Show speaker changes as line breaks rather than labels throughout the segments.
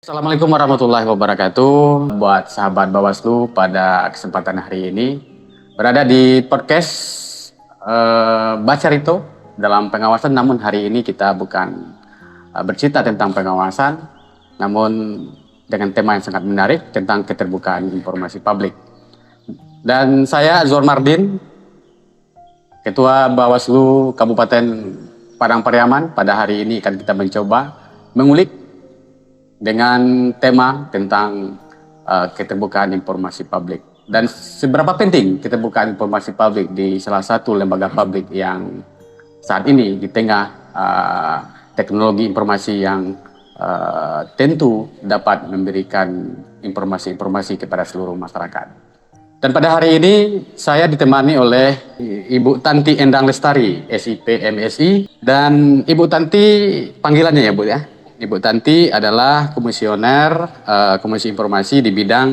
Assalamualaikum warahmatullahi wabarakatuh. Buat sahabat Bawaslu pada kesempatan hari ini berada di podcast Bacarito dalam pengawasan. Namun hari ini kita bukan bercerita tentang pengawasan, namun dengan tema yang sangat menarik tentang keterbukaan informasi publik. Dan saya Azwar Mardin, Ketua Bawaslu Kabupaten Padang Pariaman. Pada hari ini akan kita mencoba mengulik dengan tema tentang keterbukaan informasi publik dan seberapa penting keterbukaan informasi publik di salah satu lembaga publik yang saat ini di tengah teknologi informasi yang tentu dapat memberikan informasi-informasi kepada seluruh masyarakat. Dan pada hari ini saya ditemani oleh Ibu Tanti Endang Lestari, SIP MSI, dan Ibu Tanti panggilannya ya Bu ya. Ibu Tanti adalah komisioner Komisi Informasi di bidang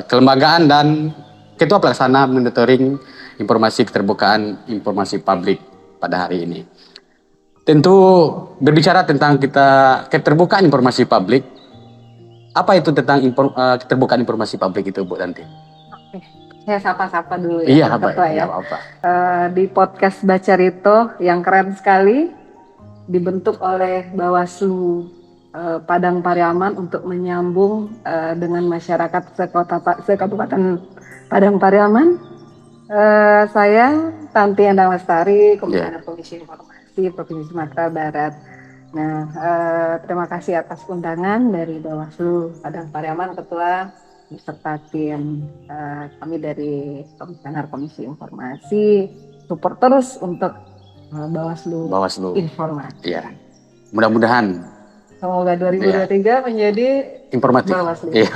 kelembagaan dan Ketua Pelaksana Monitoring Informasi Keterbukaan Informasi Publik pada hari ini. Tentu berbicara tentang keterbukaan informasi publik, apa itu tentang keterbukaan informasi publik itu Bu Tanti?
Oke, saya sapa-sapa dulu ya,
Iya,
Ketua ya.
apa?
Di podcast Bacarito yang keren sekali, dibentuk oleh Bawaslu Padang Pariaman untuk menyambung dengan masyarakat Kabupaten Padang Pariaman. Saya Tanti Endang Lestari, Komisioner Komisi Informasi Provinsi Sumatera Barat. Nah, terima kasih atas undangan dari Bawaslu Padang Pariaman, Ketua, beserta tim kami dari Komisioner Komisi Informasi, support terus untuk Bawaslu Informasi.
Iya. Mudah-mudahan
semoga 2023 menjadi
informatif.
Bawaslu.
Iya.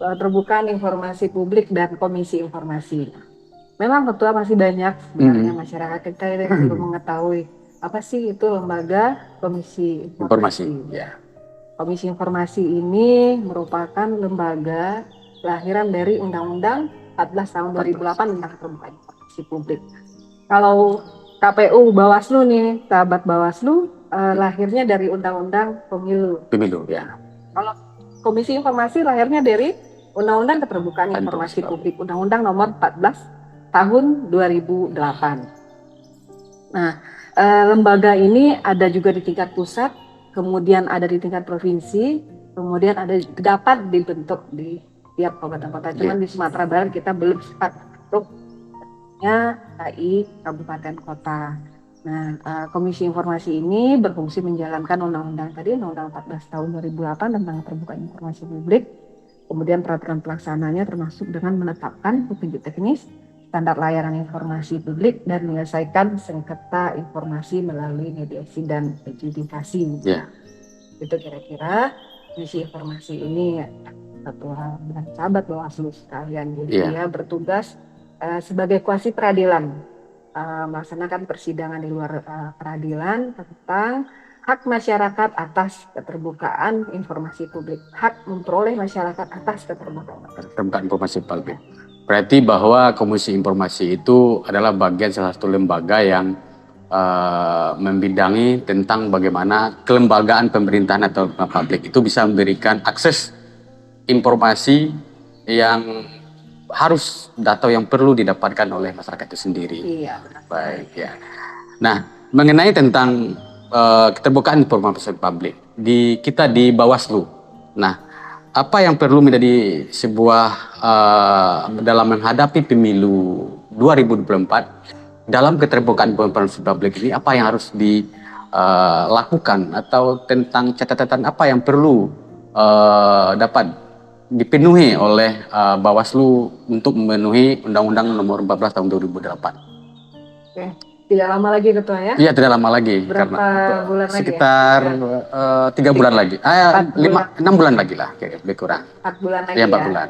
Keterbukaan informasi publik dan Komisi Informasi. Memang Ketua masih banyak sebenarnya masyarakat kita yang belum mengetahui apa sih itu lembaga Komisi Informasi.
Ya.
Komisi Informasi ini merupakan lembaga lahiran dari Undang-Undang 14 tahun 2008 tentang keterbukaan informasi publik. Kalau KPU Bawaslu nih, sahabat Bawaslu, lahirnya dari Undang-Undang Pemilu.
Ya.
Kalau Komisi Informasi lahirnya dari Undang-Undang Keterbukaan Informasi Publik, Undang-Undang Nomor 14 Tahun 2008. Nah, lembaga ini ada juga di tingkat pusat, kemudian ada di tingkat provinsi, kemudian ada dapat dibentuk di tiap kabupaten kota. Cuman di Sumatera Barat kita belum sempat bentuk KI kabupaten kota. Nah, Komisi Informasi ini berfungsi menjalankan undang-undang tadi, Undang-Undang 14 tahun 2008 tentang keterbukaan informasi publik. Kemudian peraturan pelaksananya termasuk dengan menetapkan petunjuk teknis, standar layanan informasi publik, dan menyelesaikan sengketa informasi melalui mediasi dan adjudikasi. Itu kira-kira misi informasi ini, Ketua dan sahabat Bawaslu sekalian. Jadi dia bertugas sebagai kuasi peradilan, melaksanakan persidangan di luar peradilan tentang hak masyarakat atas keterbukaan informasi publik, hak memperoleh masyarakat atas keterbukaan
informasi publik. Berarti bahwa Komisi Informasi itu adalah bagian salah satu lembaga yang membidangi tentang bagaimana kelembagaan pemerintahan atau publik itu bisa memberikan akses informasi yang harus atau yang perlu didapatkan oleh masyarakat itu sendiri.
Iya, benar.
Baik ya. Nah, mengenai tentang keterbukaan informasi publik kita di Bawaslu. Nah, apa yang perlu menjadi sebuah dalam menghadapi pemilu 2024 dalam keterbukaan informasi publik ini, apa yang harus dilakukan atau tentang catatan apa yang perlu dapat dipenuhi oleh Bawaslu untuk memenuhi Undang-Undang Nomor 14 Tahun 2008.
Oke, tidak lama lagi Ketua ya?
Iya, tidak lama lagi.
Berapa bulan lagi?
Sekitar 3 bulan lagi. 6 bulan lagi lah, lebih kurang.
4 bulan lagi
ya? 4
ya?
bulan.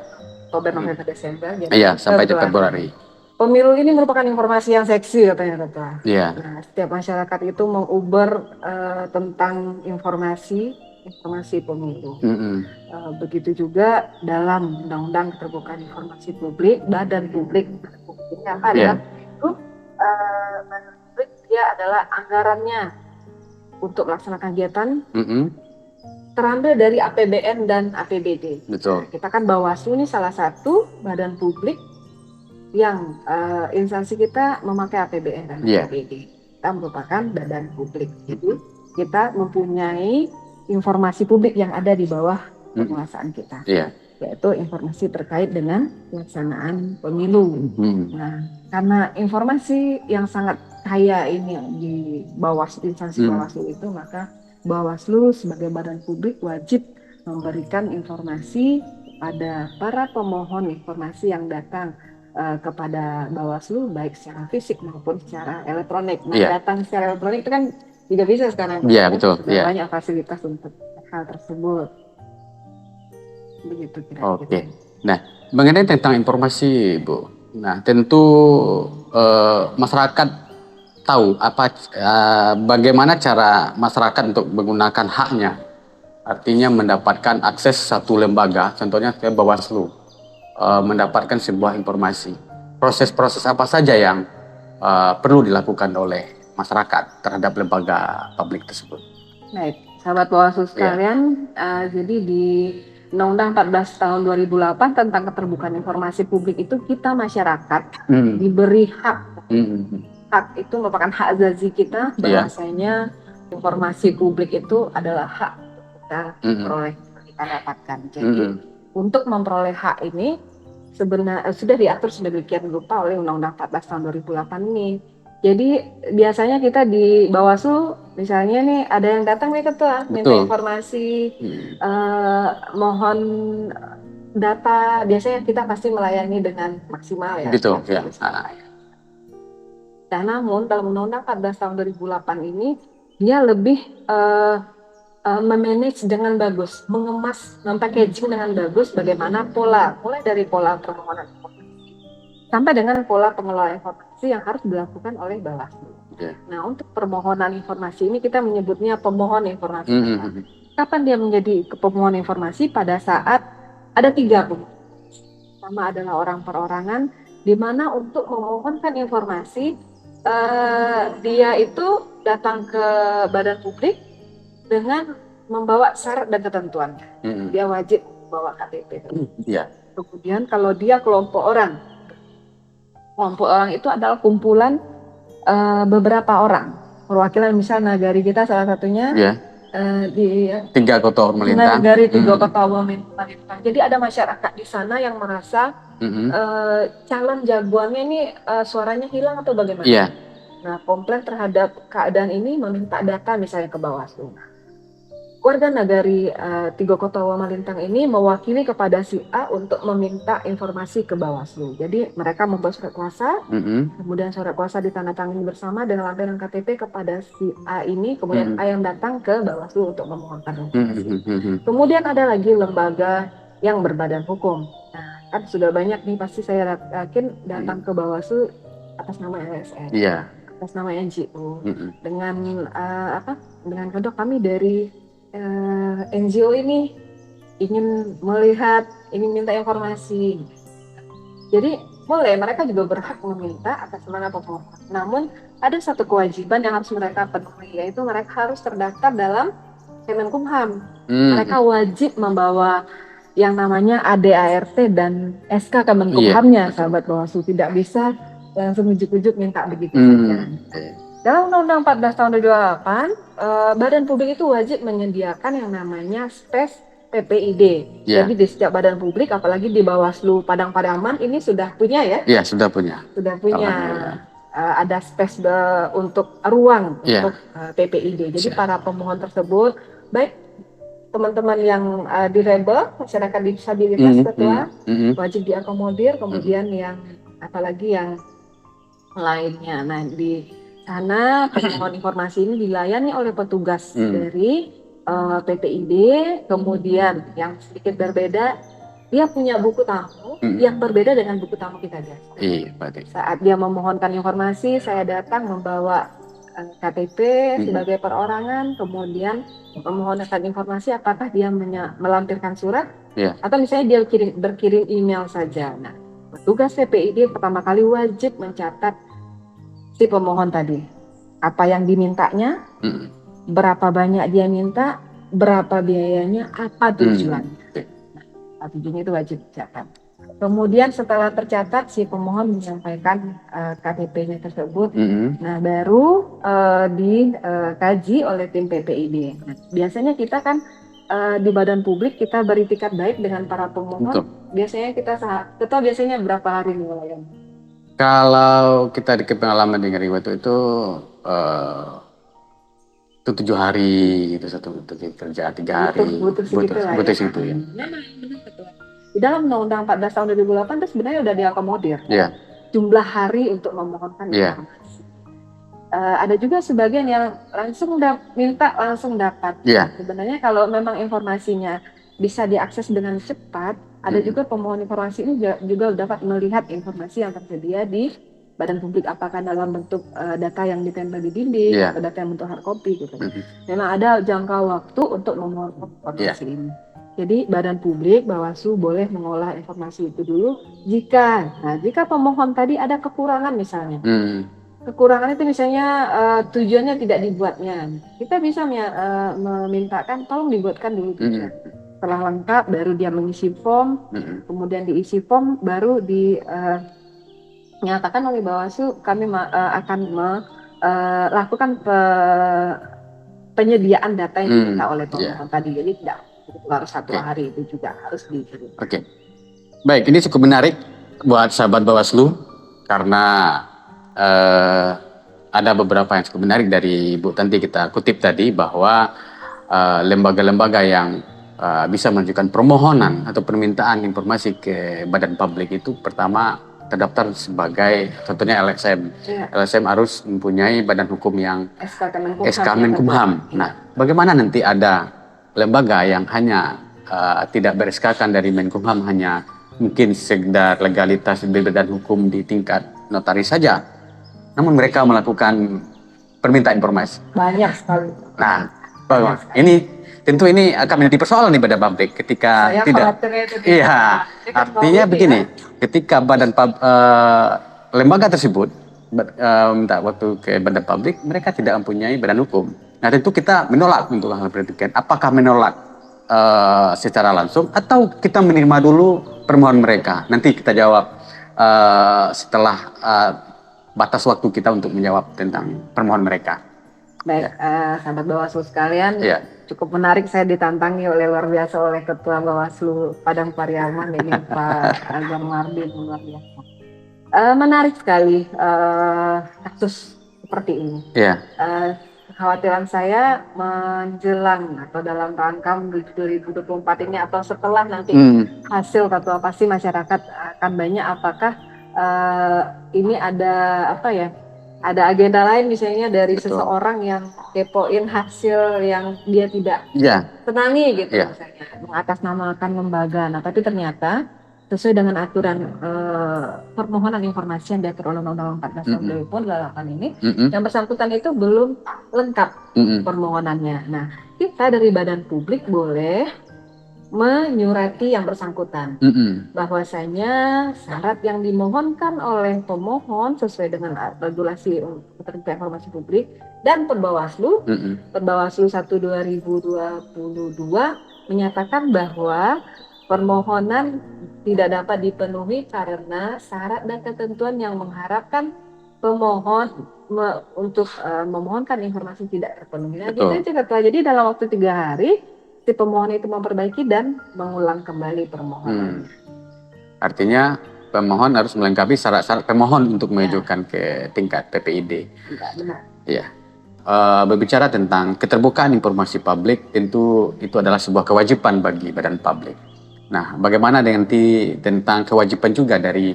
Oktober, November, Desember.
Iya, sampai Februari.
Pemilu ini merupakan informasi yang seksi katanya Ketua.
Iya.
Nah, setiap masyarakat itu menguber tentang informasi pemilu. Begitu juga dalam Undang-Undang Keterbukaan Informasi Publik, Badan Publik ini apa adalah itu Badan Publik dia adalah anggarannya untuk melaksanakan kegiatan terambil dari APBN dan APBD.
Betul.
Kita kan Bawaslu ini salah satu badan publik yang instansi kita memakai APBN dan APBD. Kita merupakan badan publik. Jadi kita mempunyai informasi publik yang ada di bawah penguasaan kita. Yaitu informasi terkait dengan pelaksanaan pemilu. Nah, karena informasi yang sangat kaya ini di Bawaslu, instansi Bawaslu itu, maka Bawaslu sebagai badan publik wajib memberikan informasi pada para pemohon informasi yang datang kepada Bawaslu baik secara fisik maupun secara elektronik. Nah, datang secara elektronik itu kan juga bisa sekarang.
Iya, betul.
Banyak fasilitas untuk hal tersebut. Begitu kira-kira.
Oke. Nah, mengenai tentang informasi, Bu. Nah, tentu masyarakat tahu bagaimana cara masyarakat untuk menggunakan haknya, artinya mendapatkan akses satu lembaga, contohnya ke Bawaslu, mendapatkan sebuah informasi. Proses-proses apa saja yang perlu dilakukan oleh masyarakat terhadap lembaga publik tersebut?
Baik, sahabat Bawaslu sekalian, jadi di Undang-Undang 14 tahun 2008 tentang keterbukaan informasi publik itu kita masyarakat diberi hak. Hak itu merupakan hak azazi kita, bahwasanya informasi publik itu adalah hak kita peroleh, kita dapatkan. Jadi untuk memperoleh hak ini sebenarnya sudah diatur sedemikian rupa oleh Undang-Undang 14 tahun 2008 ini. Jadi biasanya kita di Bawaslu misalnya nih ada yang datang nih ketua minta informasi, mohon data, biasanya kita pasti melayani dengan maksimal ya.
Betul, ya.
Dan namun dalam Undang-Undang 14 tahun 2008 ini dia lebih memanage dengan bagus, mengemas, packaging dengan bagus bagaimana pola, mulai dari pola permohonan informasi sampai dengan pola pengelolaan informasi yang harus dilakukan oleh Bawaslu. Nah, untuk permohonan informasi ini kita menyebutnya pemohon informasi. Kapan dia menjadi pemohon informasi? Pada saat ada 3 pemohon. Pertama adalah orang perorangan, di mana untuk memohonkan informasi dia itu datang ke badan publik dengan membawa syarat dan ketentuannya. Dia wajib membawa KTP. Kemudian kalau dia kelompok orang itu adalah kumpulan beberapa orang. Perwakilan misal Nagari kita salah satunya di
3 kota Melintang.
Nagari 3 kota Melintang. Jadi ada masyarakat di sana yang merasa calon jagoannya ini suaranya hilang atau bagaimana? Nah, komplain terhadap keadaan ini meminta data misalnya ke Bawaslu. Warga Nagari 3 kota Melintang ini mewakili kepada si A untuk meminta informasi ke Bawaslu. Jadi mereka membuat surat kuasa, kemudian surat kuasa ditandatangani bersama dengan lampiran KTP kepada si A ini, kemudian A yang datang ke Bawaslu untuk memohonkan informasi. Kemudian ada lagi lembaga yang berbadan hukum. Nah, kan sudah banyak nih, pasti saya yakin datang ke Bawaslu atas nama LSN, atas nama NGO, dengan dengan kedok kami dari NGO ini ingin melihat, ingin minta informasi. Jadi boleh, mereka juga berhak meminta atas nama pemohon. Namun ada satu kewajiban yang harus mereka penuhi, yaitu mereka harus terdaftar dalam Kemenkumham. Mereka wajib membawa yang namanya ADART dan SK Kemenkumhamnya, sahabat Bawaslu. Tidak bisa langsung ujuk-ujuk minta begitu saja. Dalam Undang-Undang 14 tahun 2008, badan publik itu wajib menyediakan yang namanya space PPID. Jadi di setiap badan publik, apalagi di Bawaslu Padang Pariaman ini sudah punya ya? Iya, sudah punya. Sudah punya. Ada space untuk ruang untuk PPID. Jadi para pemohon tersebut, baik teman-teman yang direbel, masyarakat disabilitas ketua, wajib diakomodir, kemudian yang apalagi yang lainnya. Nah, di sana pemohon informasi ini dilayani oleh petugas dari PPID, kemudian yang sedikit berbeda, dia punya buku tamu yang berbeda dengan buku tamu kita biasa. Saat dia memohonkan informasi, saya datang membawa KTP sebagai perorangan, kemudian memohonkan informasi apakah dia melampirkan surat, atau misalnya dia berkirim email saja. Nah, petugas PPID pertama kali wajib mencatat si pemohon tadi, apa yang dimintanya, berapa banyak dia minta, berapa biayanya, apa tujuannya. Nah, tujuannya itu wajib dicatat. Kemudian setelah tercatat si pemohon menyampaikan KTP-nya tersebut, nah baru dikaji oleh tim PPID. Nah, biasanya kita kan di badan publik kita beritikat baik dengan para pemohon.
Betul.
Biasanya kita biasanya berapa hari nih?
Kalau kita di pengalaman di Ngeri Watu itu 7 hari gitu, satu kerja 3 hari.
Butuh segitu lah
butuh
ya.
segitu ya.
Memang benar Ketua. Di dalam Undang-Undang 14 tahun 2008 itu sebenarnya udah diakomodir.
Iya.
Jumlah hari untuk memohonkan informasi. Ada juga sebagian yang langsung minta langsung dapat. Sebenarnya kalau memang informasinya bisa diakses dengan cepat, ada juga pemohon informasi ini juga dapat melihat informasi yang tersedia di badan publik, apakah dalam bentuk data yang ditempel di dinding atau data yang bentuk hard copy gitu. Memang ada jangka waktu untuk memohon informasi ini. Jadi badan publik Bawaslu boleh mengolah informasi itu dulu jika pemohon tadi ada kekurangan misalnya. Kekurangan itu misalnya tujuannya tidak dibuatnya. Kita bisa memintakan tolong dibuatkan dulu tujuan. Setelah lengkap baru dia mengisi form, kemudian diisi form baru dinyatakan oleh Bawaslu kami akan melakukan penyediaan data yang diminta oleh pemohon tadi. Jadi tidak harus 1 hari, itu juga harus dikirim.
Baik, ini cukup menarik buat sahabat Bawaslu karena ada beberapa yang cukup menarik dari Bu Tanti kita kutip tadi bahwa lembaga-lembaga yang bisa mengajukan permohonan atau permintaan informasi ke badan publik itu pertama terdaftar sebagai contohnya LSM. LSM harus mempunyai badan hukum yang SK Menkumham. Nah, bagaimana nanti ada lembaga yang hanya tidak ber-SK-kan dari Menkumham, hanya mungkin sekedar legalitas di badan hukum di tingkat notaris saja, namun mereka melakukan permintaan informasi.
Banyak sekali.
Nah, ini tentu ini akan menjadi persoalan nih pada publik ketika Iya, artinya begini, ketika lembaga tersebut minta waktu ke badan publik, mereka tidak mempunyai badan hukum. Nah, tentu kita menolak untuk hal seperti itu. Apakah menolak secara langsung atau kita menerima dulu permohonan mereka? Nanti kita jawab setelah batas waktu kita untuk menjawab tentang permohonan mereka.
Baik, sahabat Bawaslu sekalian, cukup menarik, saya ditantangi luar biasa oleh Ketua Bawaslu Padang Pariaman ini Pak Azhar Mardin, luar biasa. Menarik sekali kasus seperti ini. Kekhawatiran saya menjelang atau dalam rangka 2024 ini atau setelah nanti hasil Ketua pasti masyarakat akan banyak, apakah ini ada ada agenda lain misalnya dari seseorang yang kepoin hasil yang dia tidak senangi gitu misalnya, mengatasnamakan lembaga. Nah, tapi ternyata sesuai dengan aturan permohonan informasi yang diatur oleh Undang-Undang 14 tahun 2008 ini, yang bersangkutan itu belum lengkap permohonannya. Nah, kita dari badan publik boleh menyurati yang bersangkutan bahwasanya syarat yang dimohonkan oleh pemohon sesuai dengan regulasi keterbukaan informasi publik dan Perbawaslu, Perbawaslu 1/2022 menyatakan bahwa permohonan tidak dapat dipenuhi karena syarat dan ketentuan yang mengharapkan pemohon untuk memohonkan informasi tidak terpenuhi. Nah, gitu aja. Jadi dalam waktu 3 hari si pemohon itu memperbaiki dan mengulang kembali permohonan.
Artinya pemohon harus melengkapi syarat-syarat pemohon untuk mengajukan ke tingkat PPID.
Benar.
Berbicara tentang keterbukaan informasi publik, tentu itu adalah sebuah kewajiban bagi badan publik. Nah, bagaimana dengan tentang kewajiban juga dari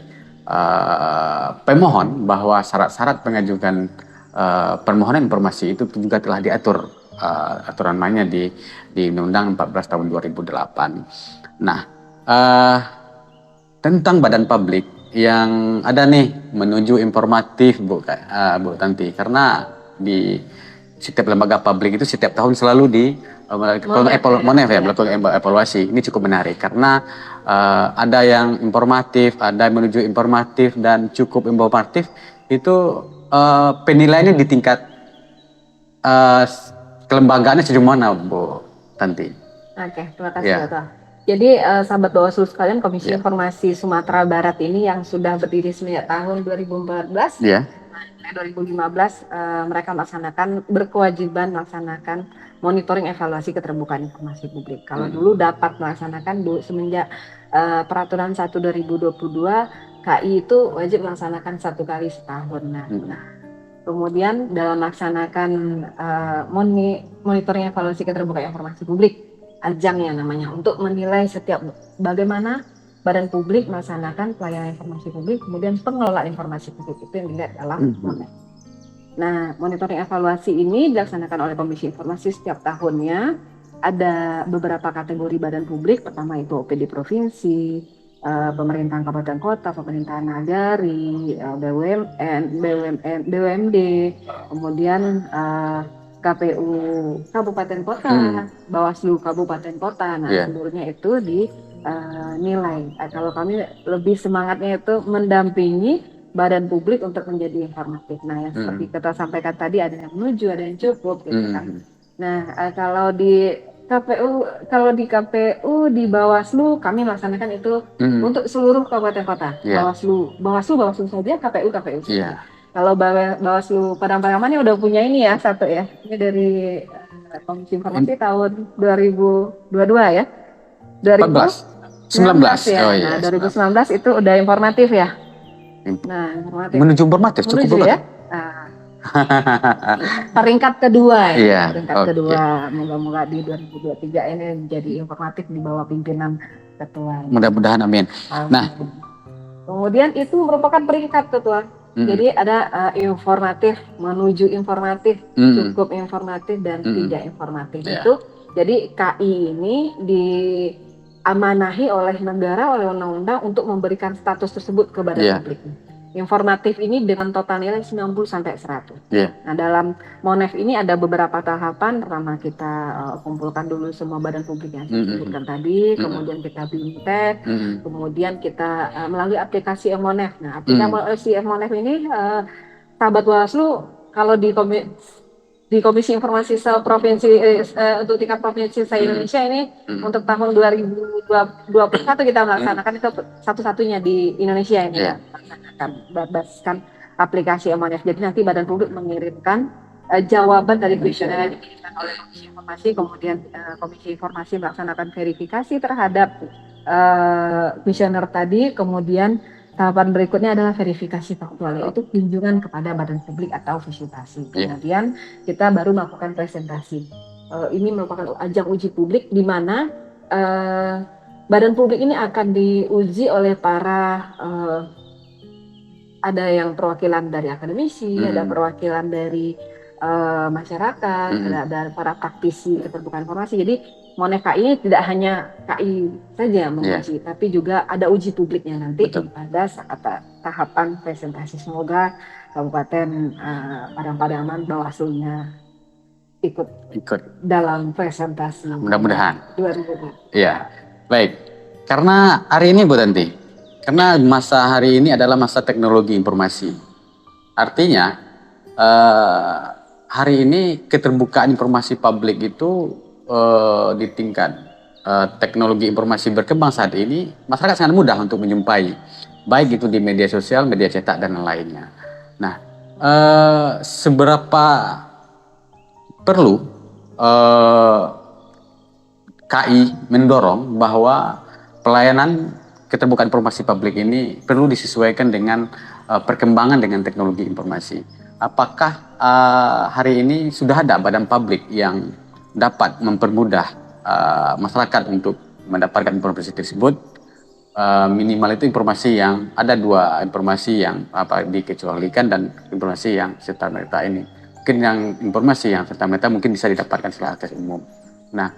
pemohon bahwa syarat-syarat pengajukan permohonan informasi itu juga telah diatur aturan mainnya di Undang-Undang 14 tahun 2008. Nah, tentang badan publik yang ada nih menuju informatif Bu Tanti, karena di setiap lembaga publik itu setiap tahun selalu melakukan evaluasi. Ini cukup menarik karena ada yang informatif, ada yang menuju informatif dan cukup informatif itu penilaiannya di tingkat kelembagaannya sejauh mana Bu Tanti.
Oke, terima kasih
Ya.
Ketua. Jadi sahabat Bawaslu sekalian, Komisi
Ya.
Informasi Sumatera Barat ini yang sudah berdiri sejak tahun 2014,
Ya.
2015 mereka berkewajiban melaksanakan monitoring evaluasi keterbukaan informasi publik. Kalau dulu dapat melaksanakan semenjak peraturan 1 2022, KI itu wajib melaksanakan 1 kali setahun. Nah, kemudian dalam melaksanakan monitoring evaluasi keterbukaan informasi publik, ajang ya namanya, untuk menilai setiap bagaimana badan publik melaksanakan pelayanan informasi publik, kemudian pengelolaan informasi publik itu yang dilihat dalam Monev. Nah, monitoring evaluasi ini dilaksanakan oleh Komisi Informasi setiap tahunnya. Ada beberapa kategori badan publik, pertama itu OPD provinsi, pemerintahan kabupaten kota, pemerintahan nagari, BUMD, kemudian KPU kabupaten kota, Bawaslu kabupaten kota. Nah, seluruhnya itu dinilai. Kalau kami lebih semangatnya itu mendampingi badan publik untuk menjadi informatif. Nah, yang seperti kita sampaikan tadi, ada yang menuju, ada yang cukup, gitu kan. Nah, kalau di KPU di Bawaslu kami melaksanakan itu untuk seluruh kabupaten kota. Bawaslu saja, KPU saja. Kalau Bawaslu Padang Pariaman udah punya ini ya, satu ya. Ini dari Komisi Informasi tahun 2022 ya.
2019
ya.
Oh,
nah, 2019 itu udah informatif ya. Nah,
menuju informatif cukup
ya. Peringkat kedua ya. Peringkat kedua. Moga-moga di 2023 ini jadi informatif di bawah pimpinan Ketua.
Mudah-mudahan, amin. Nah,
kemudian itu merupakan peringkat Ketua. Jadi ada informatif, menuju informatif, cukup informatif, dan tidak informatif. Itu jadi KI ini diamanahi oleh negara, oleh undang-undang untuk memberikan status tersebut ke badan publik. Informatif ini dengan total nilai 90 sampai 100. Nah, dalam Monev ini ada beberapa tahapan. Pertama kita kumpulkan dulu semua badan publik yang saya sebutkan tadi, kemudian kita bimtek, kemudian kita melalui aplikasi Monev. Nah, aplikasi Monev ini sahabat Bawaslu kalau di Komisi Informasi Provinsi untuk tingkat provinsi se-Indonesia ini untuk tahun 2021 kita melaksanakan itu satu-satunya di Indonesia ini melaksanakan berdasarkan aplikasi Monev. Jadi nanti badan publik mengirimkan jawaban dari kuesioner yang dikirimkan oleh Komisi Informasi, kemudian Komisi Informasi melaksanakan verifikasi terhadap kuesioner tadi, kemudian tahapan berikutnya adalah verifikasi faktual, yaitu kunjungan kepada badan publik atau visitasi. Kemudian kita baru melakukan presentasi. Ini merupakan ajang uji publik di mana badan publik ini akan diuji oleh para ada yang perwakilan dari akademisi, ada perwakilan dari masyarakat, ada para praktisi keterbukaan informasi. Jadi Monev KI ini tidak hanya KI saja menguji, tapi juga ada uji publiknya nanti pada saat tahapan presentasi. Semoga Kabupaten Padang Pariaman Bawaslu-nya ikut dalam presentasi.
Mudah-mudahan.
2020.
Iya, baik. Karena hari ini Bu Tanti, karena masa hari ini adalah masa teknologi informasi. Artinya hari ini keterbukaan informasi publik itu di tingkat teknologi informasi berkembang saat ini, masyarakat sangat mudah untuk menjumpai, baik itu di media sosial, media cetak, dan lainnya. Nah, seberapa perlu KI mendorong bahwa pelayanan keterbukaan informasi publik ini perlu disesuaikan dengan perkembangan dengan teknologi informasi. Apakah hari ini sudah ada badan publik yang dapat mempermudah masyarakat untuk mendapatkan informasi tersebut? Minimal itu informasi yang ada dua informasi yang dikecualikan dan informasi yang serta-merta ini. Mungkin yang informasi yang serta-merta mungkin bisa didapatkan secara akses umum. Nah,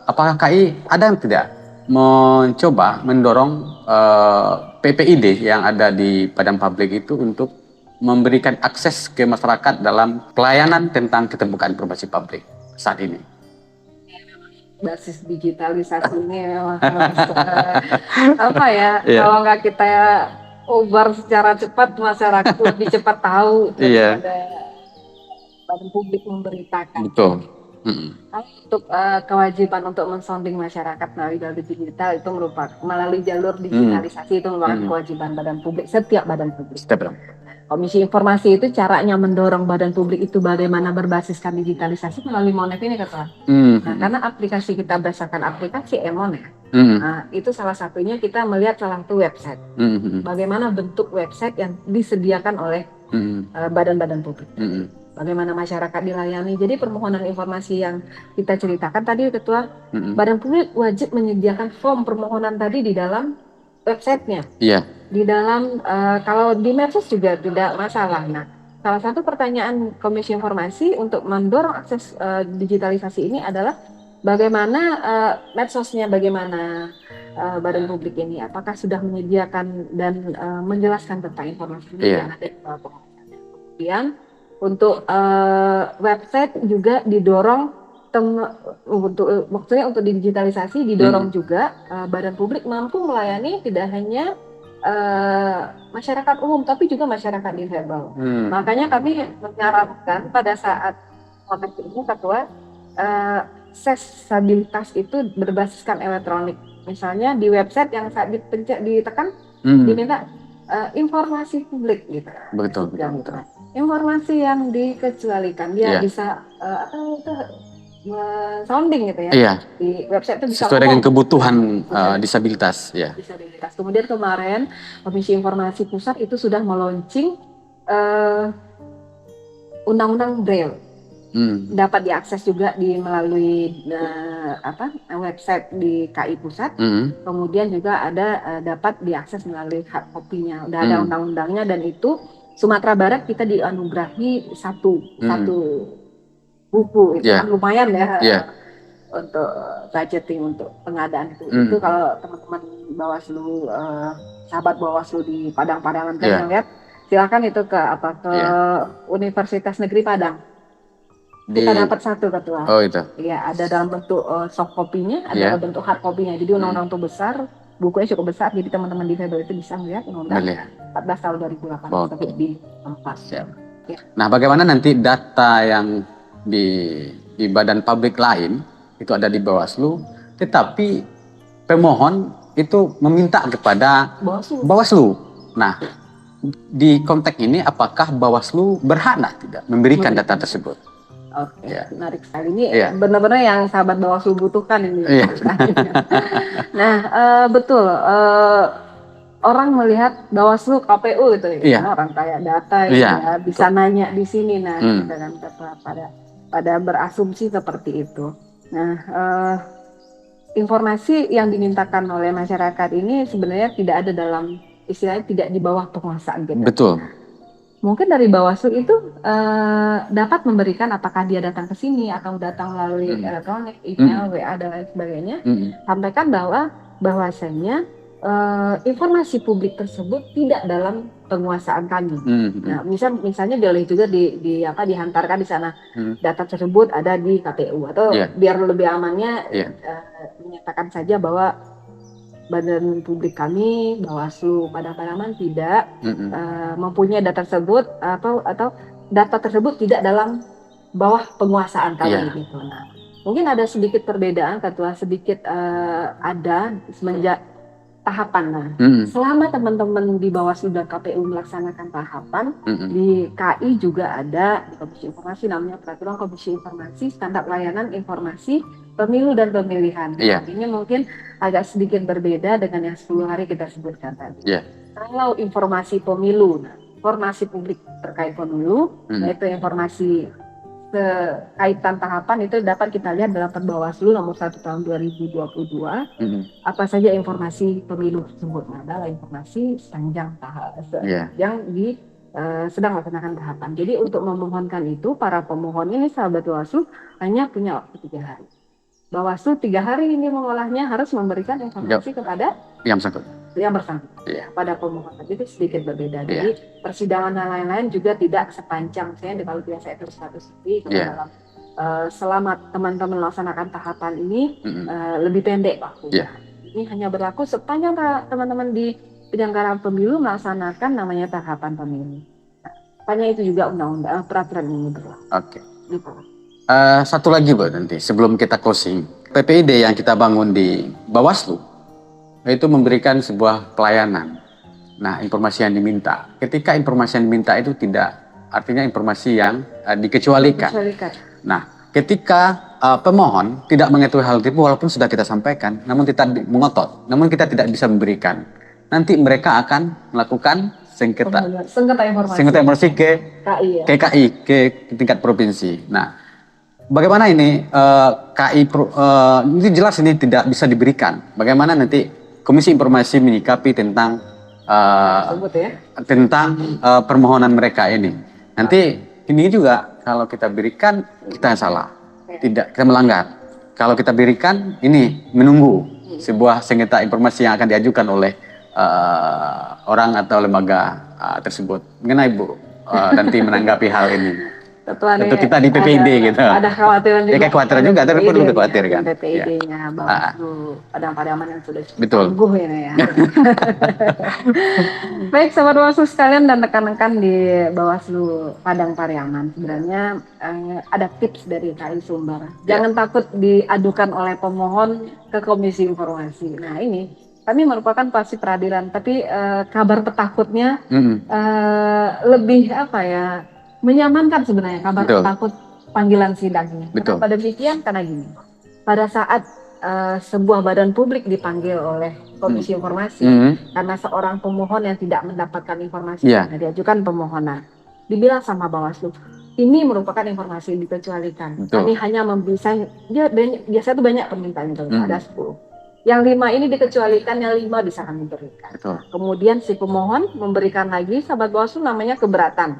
apakah KI ada yang tidak mencoba mendorong PPID yang ada di badan publik itu untuk memberikan akses ke masyarakat dalam pelayanan tentang keterbukaan informasi publik saat ini?
Basis digitalisasi ini memang kalau nggak kita ubah secara cepat, masyarakat lebih cepat tahu daripada badan publik memberitakan.
Betul.
Kalau untuk kewajiban untuk mensonding masyarakat melalui jalur digital itu melalui jalur digitalisasi itu merupakan kewajiban badan publik, setiap badan publik. Komisi Informasi itu caranya mendorong badan publik itu bagaimana berbasiskan digitalisasi melalui Monet ini Ketua. Nah, karena aplikasi kita berdasarkan aplikasi e-Monet, itu salah satunya kita melihat salah satu website. Bagaimana bentuk website yang disediakan oleh badan-badan publik. Bagaimana masyarakat dilayani. Jadi permohonan informasi yang kita ceritakan tadi Ketua, badan publik wajib menyediakan form permohonan tadi di dalam websitenya. Di dalam kalau di medsos juga tidak masalah. Nah, salah satu pertanyaan Komisi Informasi untuk mendorong akses digitalisasi ini adalah bagaimana medsosnya, bagaimana badan publik ini apakah sudah menyediakan dan menjelaskan tentang informasi yang ada di bawah. Kemudian untuk website juga didorong untuk digitalisasi didorong juga badan publik mampu melayani tidak hanya masyarakat umum tapi juga masyarakat difabel. Makanya kami menyarankan pada saat konteks ini Ketua, aksesibilitas itu berbasiskan elektronik. Misalnya di website yang saat ditekan diminta informasi publik gitu.
Betul.
Informasi yang dikecualikan dia bisa sounding gitu ya. Di website itu bisa
sesuai dengan kebutuhan disabilitas ya.
Disabilitas. Kemudian kemarin Komisi Informasi Pusat itu sudah meluncing undang-undang Braille. Dapat diakses juga melalui website di KI Pusat. Kemudian juga ada dapat diakses melalui hard copy-nya. Udah ada undang-undangnya dan itu Sumatera Barat kita dianugerahi satu buku itu kan lumayan ya untuk budgeting untuk pengadaan itu. Itu kalau teman-teman Bawaslu sahabat Bawaslu di Padang-Padangan kan lihat silakan itu ke Universitas Negeri Padang. Kita dapat satu Ketua.
Oh itu.
Iya, ada dalam bentuk soft copy-nya, ada dalam bentuk hard copy-nya. Jadi undang-undang itu besar, bukunya cukup besar, jadi teman-teman difabel itu bisa melihat undang-undang 14 tahun 2008 tersebut di tempat.
Nah, bagaimana nanti data yang di badan publik lain itu ada di Bawaslu, tetapi pemohon itu meminta kepada Bawaslu. Nah, di konteks ini apakah Bawaslu berhak tidak memberikan data tersebut?
Oke, menarik sekali ini benar-benar yang sahabat Bawaslu butuhkan ini. Nah, betul. Orang melihat Bawaslu KPU gitu ya, orang kayak data ya bisa nanya di sini, nah dengan pada berasumsi seperti itu. Nah, informasi yang dimintakan oleh masyarakat ini sebenarnya tidak ada dalam istilahnya tidak di bawah penguasaan kita.
Betul.
Mungkin dari Bawaslu itu dapat memberikan apakah dia datang ke sini atau datang melalui elektronik, email, WA dan lain sebagainya, sampaikan bahwasanya informasi publik tersebut tidak dalam penguasaan kami. Nah, misalnya boleh juga dihantarkan di sana data tersebut ada di KPU atau biar lebih amannya menyatakan saja bahwa badan publik kami Bawaslu Padang-Padangan tidak mempunyai data tersebut atau data tersebut tidak dalam bawah penguasaan kami gitu. Nah, mungkin ada sedikit perbedaan Ketua, sedikit ada semenjak tahapan. Nah, selama teman-teman di Bawaslu dan KPU melaksanakan tahapan, di KI juga ada di Komisi Informasi namanya Peraturan Komisi Informasi Standar Layanan Informasi Pemilu dan Pemilihan. Nah, ini mungkin agak sedikit berbeda dengan yang 10 hari kita sebutkan tadi. Kalau informasi pemilu, informasi publik terkait pemilu, yaitu informasi kaitan tahapan itu dapat kita lihat dalam Perbawaslu nomor 1 tahun 2022. Apa saja informasi pemilu tersebut? Nah, adalah informasi sepanjang yang sedang melaksanakan tahapan. Jadi untuk memohonkan itu para pemohon ini sahabat Bawaslu hanya punya waktu 3 hari. Bawaslu 3 hari ini mengolahnya harus memberikan informasi kepada yang bersangkutan pada pemohon. Jadi sedikit berbeda. Jadi persidangan dan lain-lain juga tidak sepanjang misalnya kalau biasa itu 100 dalam selama teman-teman melaksanakan tahapan ini lebih pendek waktunya. Ini hanya berlaku sepanjang teman-teman di penyelenggaraan pemilu melaksanakan namanya tahapan pemilu. Hanya itu juga undang-undang peraturan ini berlaku.
Oke.
Gitu.
Satu lagi Bu, nanti sebelum kita closing, PPID yang kita bangun di Bawaslu itu memberikan sebuah pelayanan. Nah, informasi yang diminta. Ketika informasi yang diminta itu tidak, artinya informasi yang dikecualikan. Nah, ketika pemohon tidak mengetahui hal itu, walaupun sudah kita sampaikan, namun kita mengotot, namun kita tidak bisa memberikan. Nanti mereka akan melakukan sengketa informasi ke KI, ya? Ke KI, ke tingkat provinsi. Nah, bagaimana ini ini jelas ini tidak bisa diberikan. Bagaimana nanti Komisi Informasi menyikapi tentang permohonan mereka ini. Nanti ini juga kalau kita berikan kita salah, tidak kita melanggar. Kalau kita berikan ini menunggu sebuah sengketa informasi yang akan diajukan oleh orang atau lembaga tersebut. Mengenai Bu nanti menanggapi hal ini. Tentu kita di PPID gitu. Ada kekhawatiran juga. Ya kekhawatiran juga, tapi perlu dikhawatirkan.
PPID-nya Bawaslu Padang Pariaman yang sudah
tangguh
ini ya. Baik, Sobat Bawaslu sekalian dan rekan-rekan di Bawaslu Padang Pariaman. Sebenarnya ada tips dari KI Sumbar. Jangan takut diadukan oleh pemohon ke Komisi Informasi. Nah ini kami merupakan pasti peradilan, tapi kabar petakutnya lebih menyamankan sebenarnya kabar takut panggilan sidangnya. Kenapa demikian? Karena gini, pada saat sebuah badan publik dipanggil oleh Komisi Informasi karena seorang pemohon yang tidak mendapatkan informasi yang diajukan pemohonan, dibilang sama Bawaslu, ini merupakan informasi yang dikecualikan. Kami hanya bisa, biasanya itu banyak permintaan itu, ada 10. Yang 5 ini dikecualikan, yang 5 bisa kami berikan. Kemudian si pemohon memberikan lagi, sahabat Bawaslu namanya keberatan.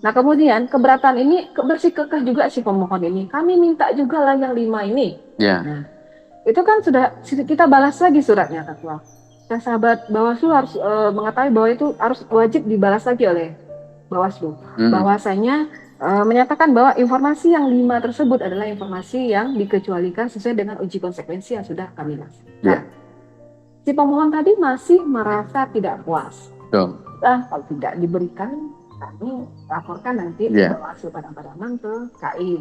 Nah kemudian keberatan ini bersikukuh juga si pemohon ini. Kami minta juga lah yang 5 ini. Nah, itu kan sudah kita balas lagi suratnya Ketua. Dan sahabat Bawaslu harus mengetahui bahwa itu harus wajib dibalas lagi oleh Bawaslu. Bahwasanya menyatakan bahwa informasi yang 5 tersebut adalah informasi yang dikecualikan sesuai dengan uji konsekuensi yang sudah kami laksanakan. Si pemohon tadi masih merasa tidak puas. Kalau tidak diberikan, kami laporkan nanti Bawaslu Padang Pariaman ke KI.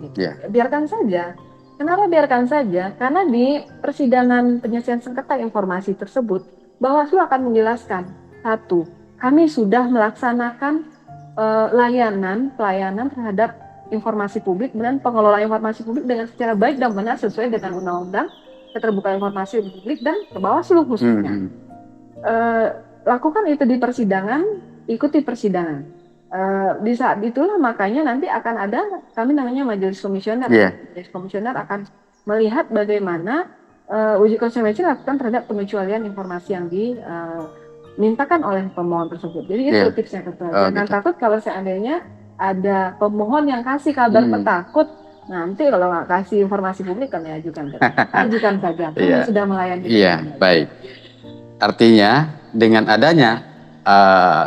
Biarkan saja. Kenapa biarkan saja? Karena di persidangan penyelesaian sengketa informasi tersebut, Bawaslu akan menjelaskan, 1, kami sudah melaksanakan pelayanan terhadap informasi publik dan pengelolaan informasi publik dengan secara baik dan benar sesuai dengan Undang-Undang Keterbukaan Informasi Publik dan Bawaslu khususnya. Lakukan itu di persidangan, ikuti persidangan. Di saat itulah makanya nanti akan ada kami namanya majelis komisioner. Majelis komisioner akan melihat bagaimana uji konsekuensi dilakukan terhadap pengecualian informasi yang dimintakan oleh pemohon tersebut. Jadi itu tipsnya Ketua. Jangan takut kalau seandainya ada pemohon yang kasih kabar petakut, nanti kalau nggak kasih informasi publik kan ajukan saja. Kami sudah melayani.
Baik. Artinya dengan adanya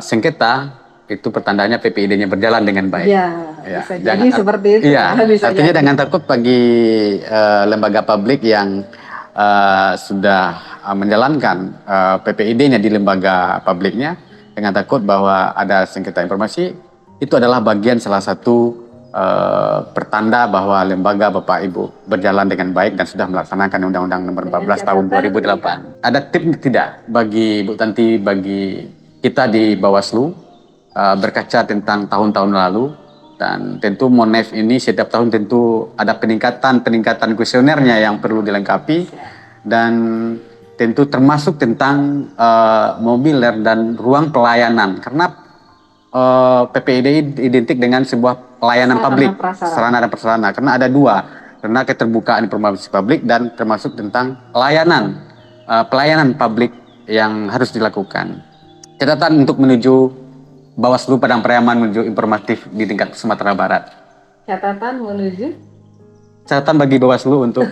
sengketa itu pertandanya PPID-nya berjalan dengan baik.
Bisa jadi seperti itu.
Artinya jangan takut bagi lembaga publik yang sudah menjalankan PPID-nya di lembaga publiknya, dengan takut bahwa ada sengketa informasi, itu adalah bagian salah satu pertanda bahwa lembaga Bapak Ibu berjalan dengan baik dan sudah melaksanakan Undang-Undang Nomor 14 Tahun 2008. Ada tips tidak bagi Bu Tanti, bagi kita di Bawaslu berkaca tentang tahun-tahun lalu, dan tentu Monef ini setiap tahun tentu ada peningkatan kuesionernya yang perlu dilengkapi, dan tentu termasuk tentang mobiler dan ruang pelayanan, karena PPID identik dengan sebuah pelayanan publik, sarana dan prasarana, karena ada 2, karena keterbukaan informasi publik dan termasuk tentang pelayanan publik yang harus dilakukan. Catatan untuk menuju Bawaslu Padang Pariaman menuju informatif di tingkat Sumatera Barat.
Catatan
bagi Bawaslu untuk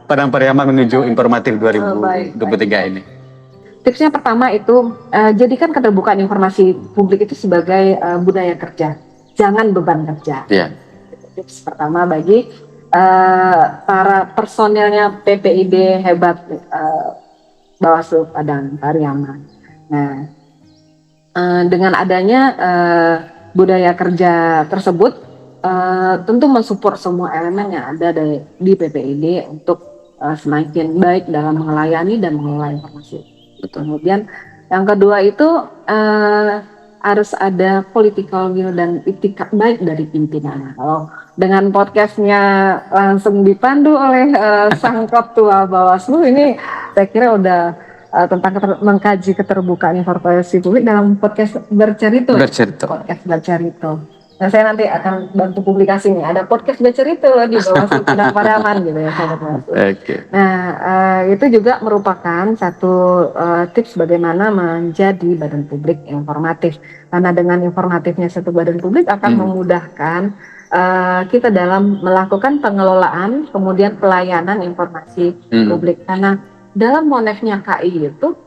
Padang Pariaman menuju informatif 2023 ini.
Tipsnya pertama itu jadikan keterbukaan informasi publik itu sebagai budaya kerja, jangan beban kerja. Tips pertama bagi para personilnya PPID hebat Bawaslu Padang Pariaman. Nah, dengan adanya budaya kerja tersebut, tentu mensupport semua elemen yang ada di PPID untuk semakin baik dalam melayani dan mengelola informasi. Kemudian yang kedua itu harus ada political will dan itikat baik dari pimpinan. Kalau dengan podcastnya langsung dipandu oleh sang ketua Bawaslu ini, saya kira udah tentang mengkaji keterbukaan informasi publik dalam podcast Bercerita. Podcast Bercerita. Nah, saya nanti akan bantu publikasi nih. Ada podcast Bercerita di Bawaslu Padang Pariaman gitu ya, sahabat Bawaslu.
Okay.
Nah, itu juga merupakan satu tips bagaimana menjadi badan publik informatif. Karena dengan informatifnya satu badan publik akan memudahkan kita dalam melakukan pengelolaan, kemudian pelayanan informasi publik. Karena dalam monefnya KI itu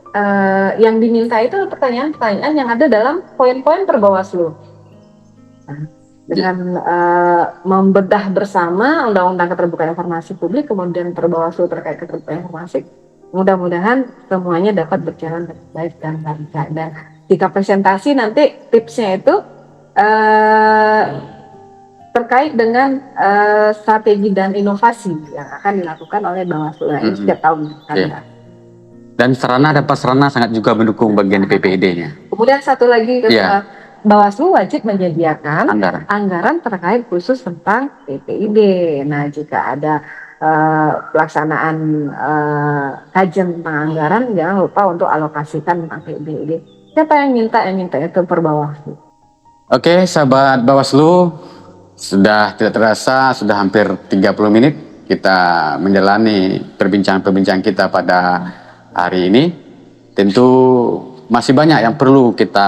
yang diminta itu pertanyaan-pertanyaan yang ada dalam poin-poin per Bawaslu. Nah, dengan membedah bersama Undang-Undang Keterbukaan Informasi Publik, kemudian per Bawaslu terkait keterbukaan informasi, mudah-mudahan semuanya dapat berjalan dengan baik dan lancar. Dan jika presentasi nanti tipsnya itu terkait dengan strategi dan inovasi yang akan dilakukan oleh Bawaslu setiap tahun.
Dan dapat sarana sangat juga mendukung bagian PPID-nya.
Kemudian satu lagi, Bawaslu wajib menyediakan anggaran terkait khusus tentang PPID. Nah, jika ada pelaksanaan kajian tentang anggaran, jangan lupa untuk alokasikan tentang PPID. Siapa yang minta itu per Bawaslu. Oke,
sahabat Bawaslu, sudah tidak terasa, sudah hampir 30 menit kita menjalani perbincangan kita pada hari ini. Tentu masih banyak yang perlu kita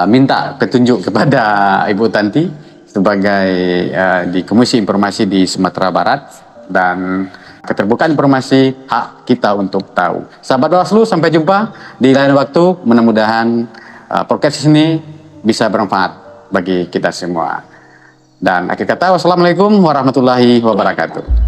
minta petunjuk kepada Ibu Tanti sebagai di Komisi Informasi di Sumatera Barat, dan keterbukaan informasi hak kita untuk tahu. Sahabat Bawaslu, sampai jumpa di lain waktu. Mudah-mudahan podcast ini bisa bermanfaat bagi kita semua. Dan akhir kata, wassalamualaikum warahmatullahi wabarakatuh.